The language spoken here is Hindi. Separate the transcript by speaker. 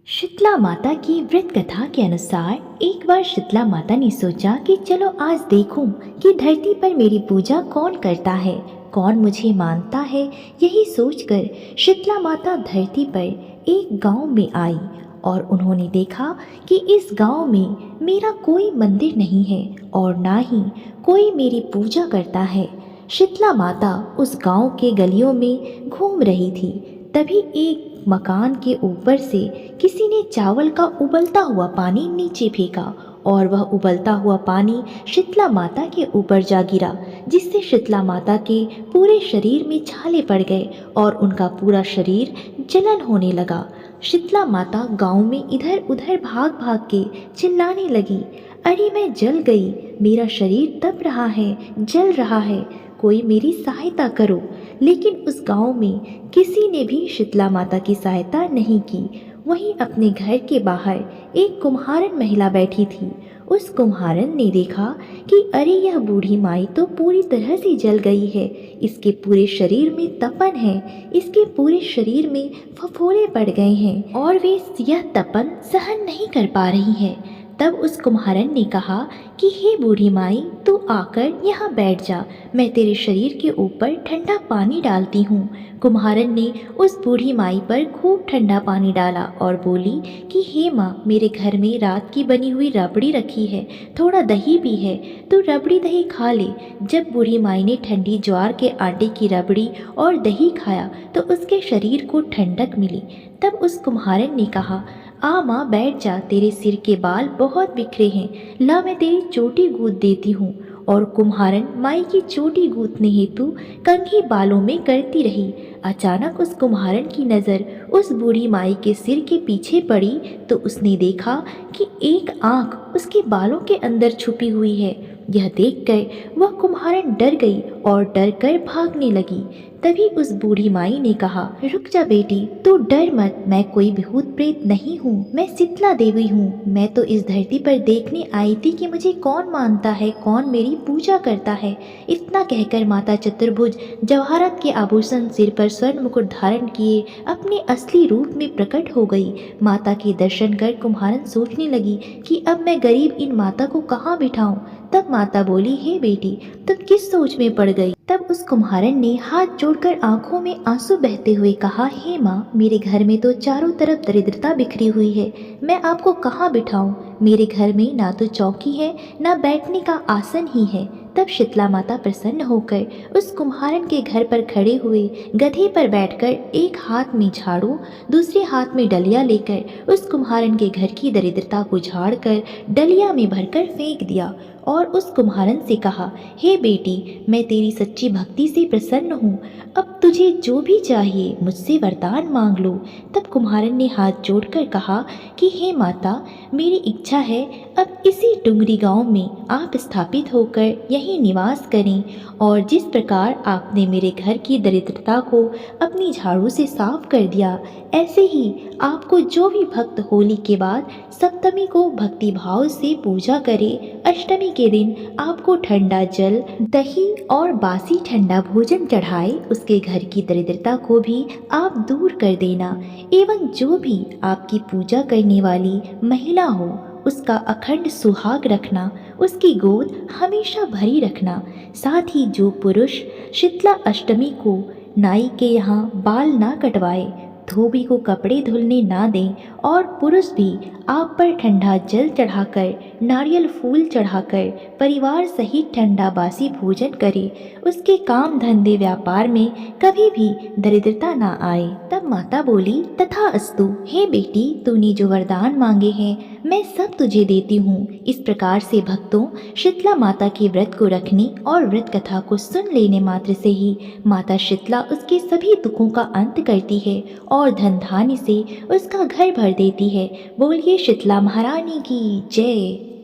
Speaker 1: शीतला माता की व्रत कथा के अनुसार एक बार शीतला माता ने सोचा कि चलो आज देखूं कि धरती पर मेरी पूजा कौन करता है, कौन मुझे मानता है। यही सोचकर शीतला माता धरती पर एक गांव में आई और उन्होंने देखा कि इस गांव में मेरा कोई मंदिर नहीं है और ना ही कोई मेरी पूजा करता है। शीतला माता उस गांव के गलियों में घूम रही थी। तभी एक मकान के ऊपर से किसी ने चावल का उबलता हुआ पानी नीचे फेंका और वह उबलता हुआ पानी शीतला माता के ऊपर जा गिरा, जिससे शीतला माता के पूरे शरीर में छाले पड़ गए और उनका पूरा शरीर जलन होने लगा। शीतला माता गांव में इधर उधर भाग भाग के चिल्लाने लगी, अरे मैं जल गई, मेरा शरीर तप रहा है, जल रहा है, कोई मेरी सहायता करो। लेकिन उस गांव में किसी ने भी शीतला माता की सहायता नहीं की। वहीं अपने घर के बाहर एक कुम्हारन महिला बैठी थी। उस कुम्हारन ने देखा कि अरे यह बूढ़ी माई तो पूरी तरह से जल गई है, इसके पूरे शरीर में तपन है, इसके पूरे शरीर में फफोले पड़ गए हैं और वे यह तपन सहन नहीं कर पा रही है। तब उस कुम्हारन ने कहा कि हे बूढ़ी माई, तू आकर यहाँ बैठ जा, मैं तेरे शरीर के ऊपर ठंडा पानी डालती हूँ। कुम्हारन ने उस बूढ़ी माई पर खूब ठंडा पानी डाला और बोली कि हे माँ, मेरे घर में रात की बनी हुई रबड़ी रखी है, थोड़ा दही भी है, तू रबड़ी दही खा ले। जब बूढ़ी माई ने ठंडी ज्वार के आटे की रबड़ी और दही खाया तो उसके शरीर को ठंडक मिली। तब उस कुम्हारन ने कहा, आ माँ बैठ जा, तेरे सिर के बाल बहुत बिखरे हैं, ला मैं तेरी चोटी गूंथ देती हूँ। और कुम्हारन माई की चोटी गूंथने हेतु कंघी बालों में करती रही। अचानक उस कुम्हारन की नज़र उस बूढ़ी माई के सिर के पीछे पड़ी तो उसने देखा कि एक आँख उसके बालों के अंदर छुपी हुई है। यह देखकर वह कुम्हारन डर गई और डर कर भागने लगी। तभी उस बूढ़ी माई ने कहा, रुक जा बेटी, तू डर मत, मैं कोई भूत प्रेत नहीं हूँ, मैं शीतला देवी हूँ। मैं तो इस धरती पर देखने आई थी कि मुझे कौन मानता है, कौन मेरी पूजा करता है। इतना कहकर माता चतुर्भुज जवाहरात के आभूषण सिर पर स्वर्ण मुकुट धारण किए अपने असली रूप में प्रकट हो गई। माता के दर्शन कर कुम्हारन सोचने लगी कि अब मैं गरीब इन माता को कहाँ बिठाऊं। तब माता बोली, हे बेटी, तुम किस सोच में पड़ गई। तब उस कुम्हारन ने हाथ जोड़कर आंखों में आंसू बहते हुए कहा, हे माँ, मेरे घर में तो चारों तरफ दरिद्रता बिखरी हुई है, मैं आपको कहाँ बिठाऊं। मेरे घर में ना तो चौकी है, ना बैठने का आसन ही है। तब शीतला माता प्रसन्न होकर उस कुम्हारन के घर पर खड़े हुए गधे पर बैठकर एक हाथ में झाड़ू, दूसरे हाथ में डलिया लेकर उस कुम्हारन के घर की दरिद्रता को झाड़कर डलिया में भरकर फेंक दिया और उस कुम्हारन से कहा, हे बेटी, मैं तेरी सच्ची भक्ति से प्रसन्न हूँ, अब तुझे जो भी चाहिए मुझसे वरदान मांग लो। तब कुम्हारन ने हाथ जोड़कर कहा कि हे माता, मेरी इच्छा है अब इसी डुंगरी गांव में आप स्थापित होकर यहीं निवास करें और जिस प्रकार आपने मेरे घर की दरिद्रता को अपनी झाड़ू से साफ कर दिया, ऐसे ही आपको जो भी भक्त होली के बाद सप्तमी को भक्ति भाव से पूजा करे, अष्टमी के दिन आपको ठंडा जल, दही और बासी ठंडा भोजन चढ़ाए, उसके घर की दरिद्रता को भी आप दूर कर देना एवं जो भी आपकी पूजा करने वाली महिला हो उसका अखंड सुहाग रखना, उसकी गोद हमेशा भरी रखना। साथ ही जो पुरुष शीतला अष्टमी को नाई के यहाँ बाल ना कटवाए, धोबी को कपड़े धुलने ना दें और पुरुष भी आप पर ठंडा जल चढ़ाकर, नारियल फूल चढ़ाकर परिवार सहित ठंडा बासी भोजन करे, उसके काम धंधे व्यापार में कभी भी दरिद्रता ना आए। तब माता बोली, तथास्तु, हे बेटी, तूने जो वरदान मांगे हैं मैं सब तुझे देती हूँ। इस प्रकार से भक्तों शीतला माता के व्रत को रखने और व्रत कथा को सुन लेने मात्र से ही माता शीतला उसके सभी दुखों का अंत करती है और धन धान्य से उसका घर भर देती है। बोलिए शीतला महारानी की जय।